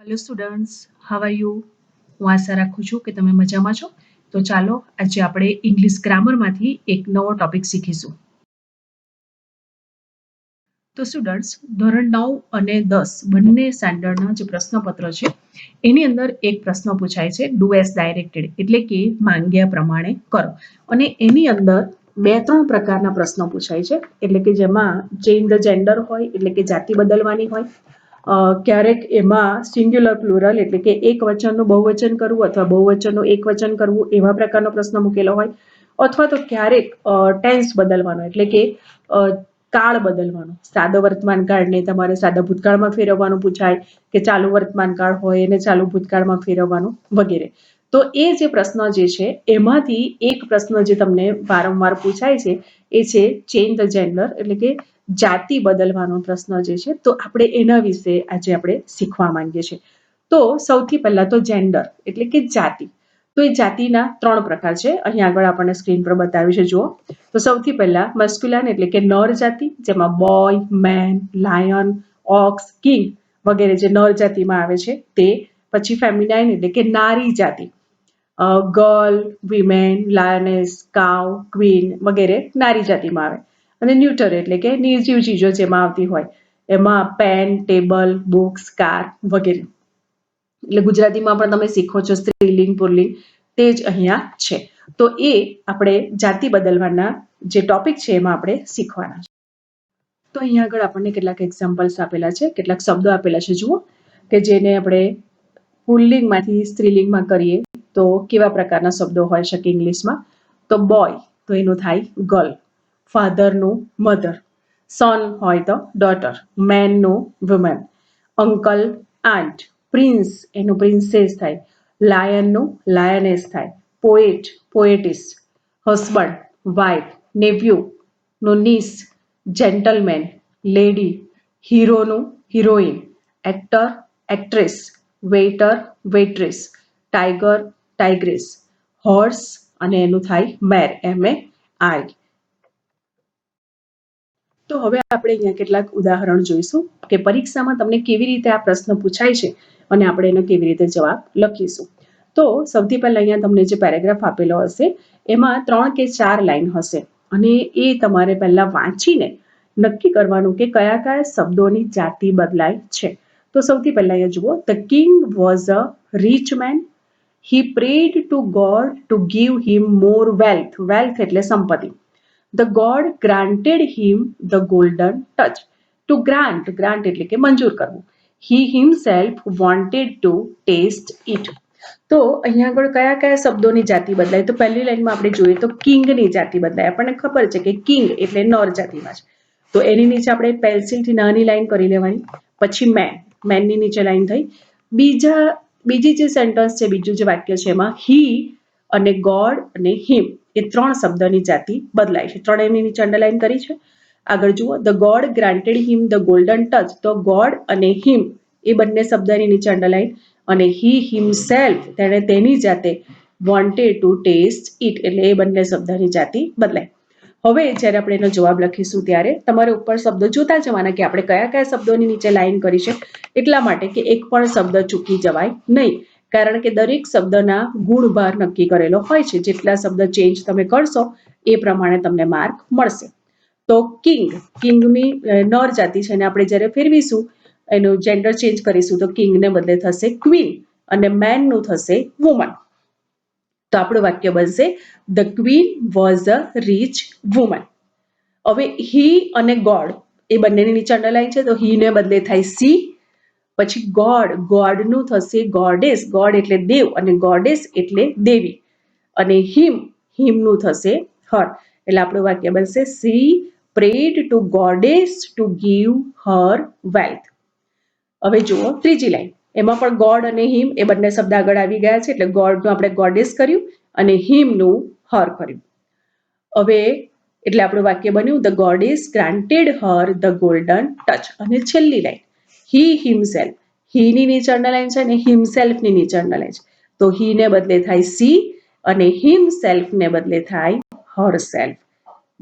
Hello students, how are you? હું આશા રાખું છું કે તમે મજામાં છો. તો ચાલો આજે આપણે ઇંગ્લિશ ગ્રામરમાંથી એક નવો ટોપિક શીખીશું. તો સ્ટુડન્ટ્સ, ધોરણ 9 અને 10 બંને સ્ટાન્ડર્ડના જે પ્રશ્નપત્ર છે એની અંદર એક પ્રશ્ન પૂછાય છે, ડુ એઝ ડાયરેક્ટેડ, એટલે કે માંગ્યા પ્રમાણે કરો. અને એની અંદર 2-3 પ્રકારના પ્રશ્નો પૂછાય છે, એટલે કે જેમાં ચેન્જ ધ જેન્ડર હોય, એટલે કે જાતિ બદલવાની હોય. ક્યારેક એમાં સિંગ્યુલર પ્લુરલ, એટલે કે એક વચનનું બહુવચન કરવું અથવા બહુવચનનું એક વચન કરવું, એવા પ્રકારનો પ્રશ્ન મૂકેલો હોય. અથવા તો ક્યારેક ટેન્સ બદલવાનો, એટલે કે કાળ બદલવાનો. સાદો વર્તમાન કાળને તમારે સાદા ભૂતકાળમાં ફેરવવાનું પૂછાય, કે ચાલુ વર્તમાન કાળ હોય એને ચાલુ ભૂતકાળમાં ફેરવવાનું વગેરે. તો એ જે પ્રશ્ન જે છે એમાંથી એક પ્રશ્ન જે તમને વારંવાર પૂછાય છે એ છે ચેન્જ ધ જેન્ડર, એટલે કે જાતિ બદલવાનો પ્રશ્ન જે છે. તો આપણે એના વિશે આજે આપણે શીખવા માંગીએ છીએ. તો સૌથી પહેલા તો જેન્ડર એટલે કે જાતિ. તો એ જાતિના 3 પ્રકાર છે. અહીં આગળ આપણને સ્ક્રીન પર બતાવ્યું છે, જુઓ. તો સૌથી પહેલા મસ્ક્યુલાઇન એટલે કે નર જાતિ, જેમાં boy, man, lion, ox, king વગેરે જે નર જાતિમાં આવે છે તે. પછી ફેમિનાઇન એટલે કે નારી જાતિ, ગર્લ, વિમેન, લાયનેસ, કાવ, ક્વીન વગેરે નારી જાતિમાં આવે. અને ન્યુટર એટલે કે નિર્જીવ ચીજો જેમાં આવતી હોય, એમાં પેન, ટેબલ, બુક્સ, કાર વગેરે. એટલે ગુજરાતીમાં પણ તમે શીખો છો સ્ત્રીલિંગ, પુલ્લિંગ, તે જ અહીંયા છે. તો એ આપણે જાતિ બદલવાના જે ટોપિક છે એમાં આપણે શીખવાના છે. તો અહીંયા આગળ આપણને કેટલાક એક્ઝામ્પલ્સ આપેલા છે, કેટલાક શબ્દો આપેલા છે, જુઓ. કે જેને આપણે પુલ્લિંગમાંથી સ્ત્રીલિંગમાં કરીએ તો કેવા પ્રકારના શબ્દો હોઈ શકે ઇંગ્લિશમાં. તો બોય તો એનું થાય ગર્લ, ફાધરનું મધર, સન હોય તો ડોટર, મેનનું વુમેન, અંકલ આન્ટ, પ્રિન્સ એનું પ્રિન્સેસ થાય, લાયનનું લાયનેસ થાય, poet poetess, husband wife, nephew નું નીસ, જેન્ટલમેન લેડી, હીરોનું heroine, actor actress, waiter waitress, tiger tigress, horse અને એનું થાય મેર, MAR. તો હવે આપણે અહીંયા કેટલાક ઉદાહરણ જોઈશું કે પરીક્ષામાં તમને કેવી રીતે આ પ્રશ્ન પૂછાય છે અને આપણે એનો કેવી રીતે જવાબ લખીશું. તો સૌથી પહેલા અહીંયા તમને જે પેરેગ્રાફ આપેલો હશે એમાં 3 કે 4 લાઈન હશે અને એ તમારે પહેલા વાંચીને નક્કી કરવાનું કે કયા કયા શબ્દોની જાતિ બદલાય છે. તો સૌથી પહેલા અહીંયા જુઓ, the king was a rich man, he prayed to God to give him more wealth, wealth એટલે સંપત્તિ. The God granted him the golden touch. To grant, grant એટલે કે મંજૂર કરવું. He himself wanted to taste it. તો અહીંયા આગળ કયા કયા શબ્દોની જાતિ બદલાય? તો પહેલી લાઈનમાં આપણે જોઈએ તો કિંગની જાતિ બદલાય. આપણને ખબર છે કે કિંગ એટલે નર જાતિમાં છે. તો એની નીચે આપણે પેન્સિલથી નાની લાઈન કરી લેવાની. પછી મેન, મેનની નીચે લાઈન થઈ. બીજી જે સેન્ટન્સ છે, બીજું જે વાક્ય છે એમાં હી અને ગોડ અને હિમ એ 3 શબ્દની જાતિ બદલાય છે. 3 એની નીચે અંડરલાઈન કરી છે. આગળ જુઓ, the God granted him the golden touch. તો ગોડ અને હિમ એ બંને શબ્દની નીચે અંડરલાઈન, અને હી હિમસેલ્ફ તેણે તેની જાતે વોન્ટેડ ટુ ટેસ્ટ ઇટ એટલે એ બંને શબ્દની જાતિ બદલાય. હવે જ્યારે આપણે એનો જવાબ લખીશું ત્યારે તમારે ઉપર શબ્દો જોતા જવાના કે આપણે કયા કયા શબ્દોની નીચે લાઈન કરી છે, એટલા માટે કે એક પણ શબ્દ ચૂકી જવાય નહીં. કારણ કે દરેક શબ્દના ગુણભાર નક્કી કરેલો હોય છે. જેટલા શબ્દ ચેન્જ તમે કરશો એ પ્રમાણે તમને માર્ક મળશે. તો કિંગ, કિંગની નર જાતિ છે અને આપણે જ્યારે ફેરવીશું એનું જેન્ડર ચેન્જ કરીશું તો કિંગને બદલે થશે ક્વીન અને મેનનું થશે વુમન. તો આપણું વાક્ય બનશે, the queen was a rich woman. હવે હી અને ગોડ એ બંનેની નીચે અંડરલાઈન છે, તો હીને બદલે થાય સી. પછી ગોડ, ગોડનું થશે ગોડેસ, ગોડ એટલે દેવ અને ગોડેસ એટલે દેવી. અને હિમ, હિમનું થશે હર. એટલે આપણું વાક્ય બનશે, she prayed to goddess to give her wealth. હવે જુઓ ત્રીજી લાઈન, એમાં પણ ગોડ અને હિમ એ બંને શબ્દ આગળ આવી ગયા છે. એટલે ગોડનું આપણે ગોડેસ કર્યું અને હિમનું હર કર્યું. હવે એટલે આપણું વાક્ય બન્યું, the goddess granted Har the golden touch. અને છેલ્લી લાઈન, હી હિમસેલ્ફ, હીની નીચે અંડરલાઈન છે અને હિમસેલ્ફની નીચે અંડરલાઈન છે. તો હીને બદલે થાય સી અને હિમસેલ્ફને બદલે થાય હરસેલ્ફ.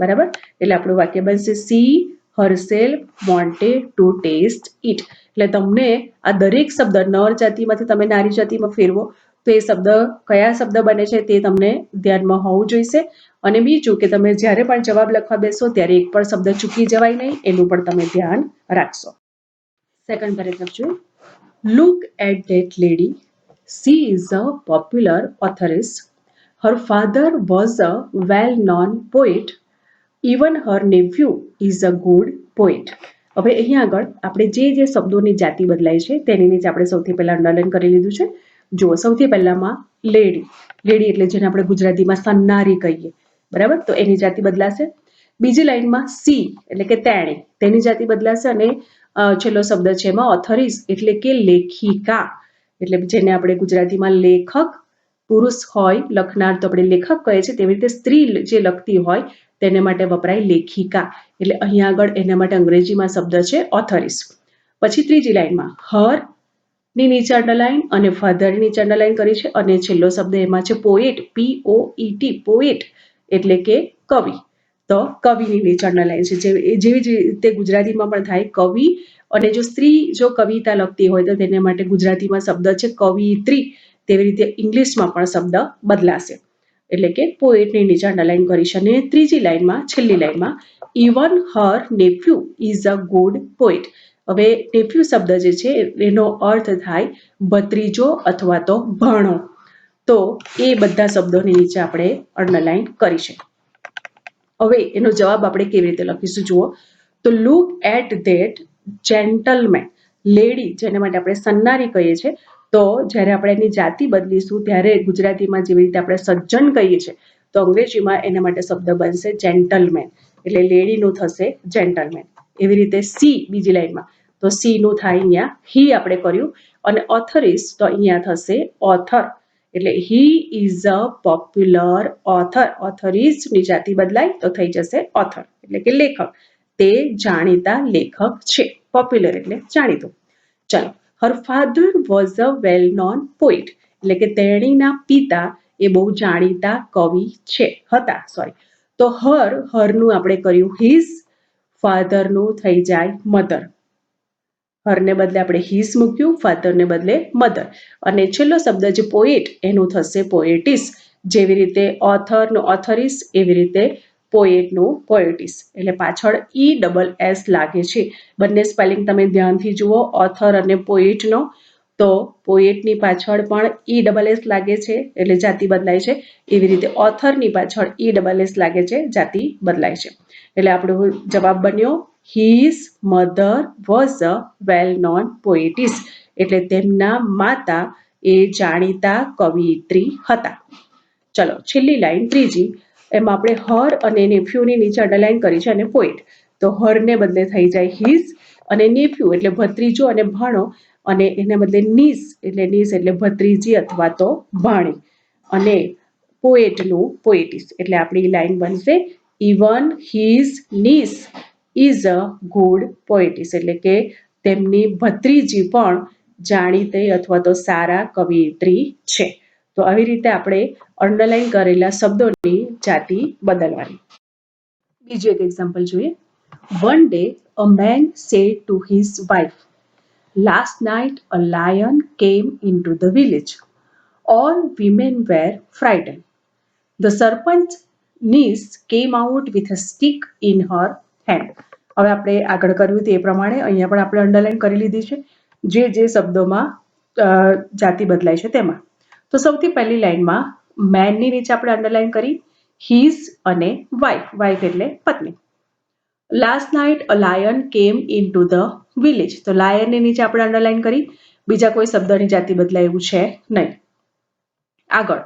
બરાબર? એટલે આપણું વાક્ય બનશે, she herself wanted to taste it. એટલે તમને આ દરેક શબ્દ નર જાતિમાંથી તમે નારી જાતિમાં ફેરવો તો એ શબ્દ કયા શબ્દ બને છે તે તમને ધ્યાનમાં હોવું જોઈશે. અને બીજું કે તમે જ્યારે પણ જવાબ લખવા બેસો ત્યારે એક પણ શબ્દ ચૂકી જવાય નહીં, એનું પણ તમે ધ્યાન રાખશો. સેકન્ડ પેરેગ્રાફ જોઈએ. Look at that lady. She is a popular authoress. Her father was a well-known poet. Even her nephew is a good poet. હવે અહીંયા આગળ આપણે જે શબ્દોની જાતિ બદલાય છે તેની નીચે આપણે સૌથી પહેલા અંડરલાઈન કરી લીધું છે. જુઓ, સૌથી પહેલામાં લેડી. લેડી એટલે જેને આપણે ગુજરાતીમાં સન્નારી કહીએ, બરાબર? તો એની જાતિ બદલાશે. બીજી લાઈનમાં સી એટલે કે તેણી, તેની જાતિ બદલાશે. અને છેલ્લો શબ્દ છે એમાં ઓથોરિસ એટલે કે લેખિકા, એટલે જેને આપણે ગુજરાતીમાં લેખક, પુરુષ હોય લખનાર તો આપણે લેખક કહે છે, તેવી રીતે સ્ત્રી જે લખતી હોય તેને માટે વપરાય લેખિકા. એટલે અહીંયા આગળ એના માટે અંગ્રેજીમાં શબ્દ છે ઓથોરિસ. પછી ત્રીજી લાઈનમાં હર ની નીચે અંડરલાઈન અને ફાધર નીચે અંડરલાઈન કરી છે. અને છેલ્લો શબ્દ એમાં છે પોએટ, POET, પોએટ એટલે કે કવિ. તો કવિની નીચે અંડરલાઈન છે. જેવી જ રીતે ગુજરાતીમાં પણ થાય કવિ, અને જો સ્ત્રી જો કવિતા લખતી હોય તો તેને માટે ગુજરાતીમાં શબ્દ છે કવિત્રી, તેવી રીતે ઇંગ્લિશમાં પણ શબ્દ બદલાશે. એટલે કે પોએટની નીચે અંડરલાઈન કરી છે. અને ત્રીજી લાઈનમાં, છેલ્લી લાઈનમાં even Har nephew is a good poet. હવે નેફ્યુ શબ્દ જે છે એનો અર્થ થાય ભત્રીજો અથવા તો ભાણો. તો એ બધા શબ્દોની નીચે આપણે અંડરલાઈન કરી છે. હવે એનો જવાબ આપણે કેવી રીતે લખીશું જુઓ. તો look at that gentleman. Lady જેને માટે આપણે સન્નારી કહીએ છીએ, તો જ્યારે આપણે એની જાતિ બદલીશું ત્યારે ગુજરાતીમાં જેવી રીતે આપણે સજ્જન કહીએ છીએ તો અંગ્રેજીમાં એના માટે શબ્દ બનશે જેન્ટલમેન. એટલે લેડીનું થશે જેન્ટલમેન. એવી રીતે સી બીજી લાઈનમાં, તો સી નું થાય અહીંયા હી આપણે કર્યું. અને ઓથરિસ તો અહીંયા થશે ઓથર. એટલે he is a popular author. ઓથરિસની જાતિ બદલાય તો થઈ જશે ઓથર એટલે કે લેખક. તે જાણીતા લેખક છે. પોપ્યુલર એટલે જાણીતું. ચલો, her father was a well non poet એટલે કે તેણીના પિતા એ બહુ જાણીતા કવિ છે, હતા, સોરી. તો હરનું આપણે કર્યું હિઝ, ફાધરનું થઈ જાય મધર. હરને બદલે આપણે હિઝ મૂક્યું, ફાધરને બદલે મધર. અને છેલ્લો શબ્દ જે પોએટ એનું થશે પોએટિસ. જેવી રીતે ઓથરનું ઓથરિસ, એવી રીતે પોએટનું પોએટિસ. એટલે પાછળ ESS લાગે છે. બંને સ્પેલિંગ તમે ધ્યાનથી જુઓ, ઓથર અને પોએટનો. તો પોએટની પાછળ પણ ESS લાગે છે એટલે જાતિ બદલાય છે. એવી રીતે ઓથરની પાછળ ESS લાગે છે, જાતિ બદલાય છે. એટલે આપણો જવાબ બન્યો his mother was a well known poetess. એટલે તેમના માતા એ જાણીતા કવિયત્રી હતા. ચલો, છેલ્લી લાઈન ત્રીજી, એમાં આપણે હર અને નેફ્યુની નીચે અંડરલાઈન કરી છે અને પોઈટ. તો હરને બદલે થઈ જાય હિઝ, અને નેફ્યુ એટલે ભત્રીજો અને ભાણો, અને એને બદલે નીસ એટલે ભત્રીજી અથવા તો ભાણી. અને પોએટનું પોએટિસ. એટલે આપણી લાઈન બનશે even his niece is a good poetess. એટલે કે તેમની ભત્રીજી પણ જાણીતી અથવા તો સારા કવિયત્રી છે. તો આવી રીતે આપણે અંડરલાઈન કરેલા શબ્દોની જાતિ બદલવાની. બીજું એક એક્ઝામ્પલ જોઈએ. One day a man said to his wife, last night a lion came into the village. All women were frightened. The serpent's niece came out with a stick in her hand. હવે આપણે આગળ કર્યું તે પ્રમાણે અહીંયા પણ આપણે underline કરી લીધી છે જે શબ્દોમાં જાતિ બદલાય છે તેમાં. તો સૌથી પહેલી લાઈનમાં મેનની નીચે આપણે અંડરલાઈન કરી હિઝ અને વાઇફ. વાઇફ એટલે પત્ની. લાસ્ટ નાઇટ અ લાયન કેમ ઇન ટુ ધ વિલેજ. તો લાયનની નીચે આપણે અંડરલાઈન કરી. બીજા કોઈ શબ્દની જાતિ બદલાય એવું છે નહીં. આગળ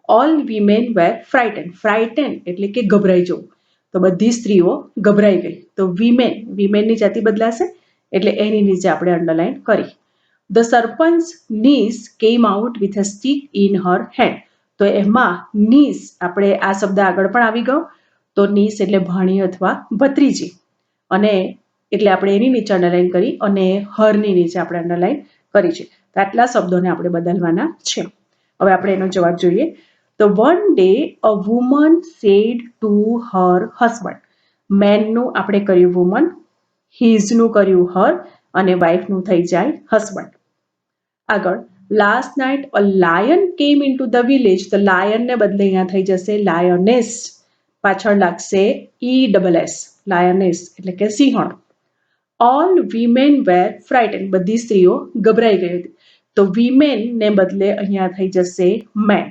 ઓલ વિમેન વેર ફ્રાઇટન. ફ્રાઇટન એટલે કે ગભરાઈ જવું. તો બધી સ્ત્રીઓ ગભરાઈ ગઈ. તો વિમેનની જાતિ બદલાશે એટલે એની નીચે આપણે અંડરલાઈન કરી. The serpent's niece came out with a stick in her hand. તો એમાં નીસ આપણે આ શબ્દ આગળ પણ આવી ગયો. તો નીસ એટલે ભાણી અથવા ભત્રીજી. અને એટલે આપણે એની નીચે અંડરલાઈન કરી અને હરની નીચે આપણે અંડરલાઈન કરી છે. તો આટલા શબ્દોને આપણે બદલવાના છે. હવે આપણે એનો જવાબ જોઈએ. તો one day a woman said to her husband. મેનનું આપણે કર્યું વુમન, હિઝનું કર્યું હર, અને વાઇફનું થઈ જાય હસબન્ડ. આગળ last night a lion came into the village, તો લાયનને બદલે અહીંયા થઈ જશે લાયનેસ, પાછળ લાગશે ESS, લાયનેસ એટલે કે સિંહણ. ઓલ વીમેન વેર ફ્રાઇટન, બધી સ્ત્રીઓ ગભરાઈ ગઈ હતી. તો વીમેન ને બદલે અહીંયા થઈ જશે મેન,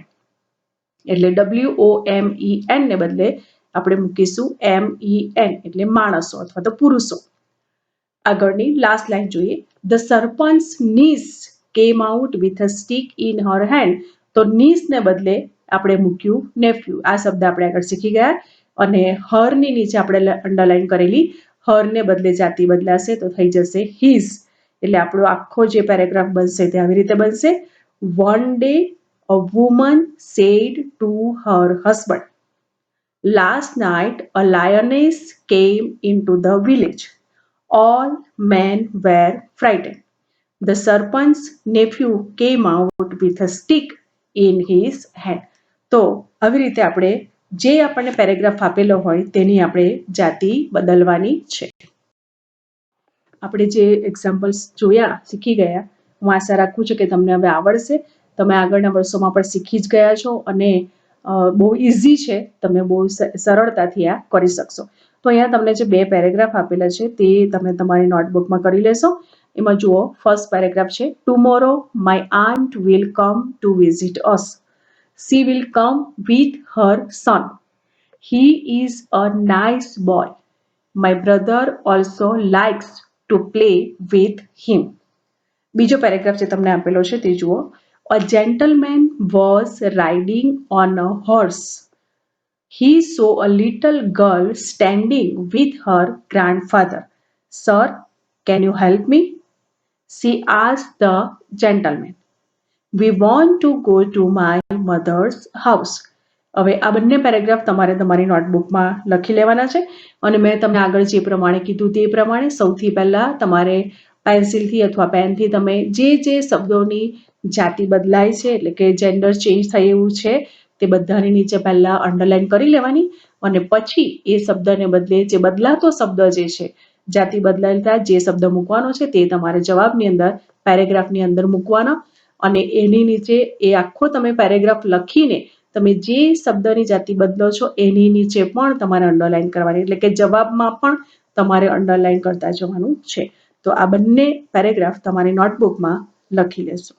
એટલે WOMEN ને બદલે આપણે મૂકીશું MEN એટલે માણસો અથવા તો પુરુષો. આગળની લાસ્ટ લાઈન જોઈએ. The sarpanch niece came out with a stick in her hand, તો નીસ ને બદલે આપણે મૂક્યું નેફ્યુ. આ શબ્દ આપણે આગળ શીખી ગયા. અને હરની નીચે આપણે અંડરલાઈન કરેલી હર ને બદલે જાતિ બદલાશે તો થઈ જશે હિઝ. એટલે આપણો આખો જે પેરેગ્રાફ બનશે તે આવી રીતે બનશે. One day a woman said to her husband, last night a lioness came into the village. All men were frightened. The serpent's nephew came out with a stick in his hand. તો આવી રીતે આપણે જે આપણને paragraph આપેલો હોય તેની આપણે જાતિ બદલવાની છે. આપણે જે એક્ઝામ્પલ્સ જોયા, શીખી ગયા, હું આશા રાખું છું કે તમને હવે આવડશે. તમે આગળના વર્ષોમાં પણ શીખી જ ગયા છો અને બહુ ઇઝી છે, તમે બહુ સરળતાથી આ કરી શકશો. તો અહીંયા તમને જે બે પેરેગ્રાફ આપેલા છે તે તમે તમારી નોટબુકમાં કરી લેશો. એમાં જુઓ, ફર્સ્ટ પેરેગ્રાફ છે, tomorrow my aunt will come to visit us. She will come with her son. He is a nice boy. My brother also likes to play with him. બીજો પેરેગ્રાફ જે તમને આપેલો છે તે જુઓ. A gentleman was riding on a horse. He saw a little girl standing with her grandfather. Sir, can you help me? She asked the gentleman. We want to go to my mother's house. હવે આ બંને paragraph તમારે તમારી નોટબુકમાં લખી લેવાના છે અને મેં તમને આગળ જે પ્રમાણે કીધું તે પ્રમાણે સૌથી પહેલા તમારે પેન્સિલથી અથવા પેનથી તમે જે જે શબ્દોની જાતિ બદલાય છે એટલે કે જેન્ડર ચેન્જ થાય એવું છે તે બધાની નીચે પહેલા અંડરલાઈન કરી લેવાની અને પછી એ શબ્દને બદલે જે બદલાતો શબ્દ જે છે, જાતિ બદલાયેલા જે શબ્દ મૂકવાનો છે તે તમારે જવાબની અંદર પેરેગ્રાફની અંદર મૂકવાના અને એની નીચે એ આખો તમે પેરેગ્રાફ લખીને તમે જે શબ્દની જાતિ બદલો છો એની નીચે પણ તમારે અંડરલાઈન કરવાની, એટલે કે જવાબમાં પણ તમારે અંડરલાઈન કરતા જવાનું છે. તો આ બંને પેરેગ્રાફ તમારી નોટબુકમાં લખી લેશો.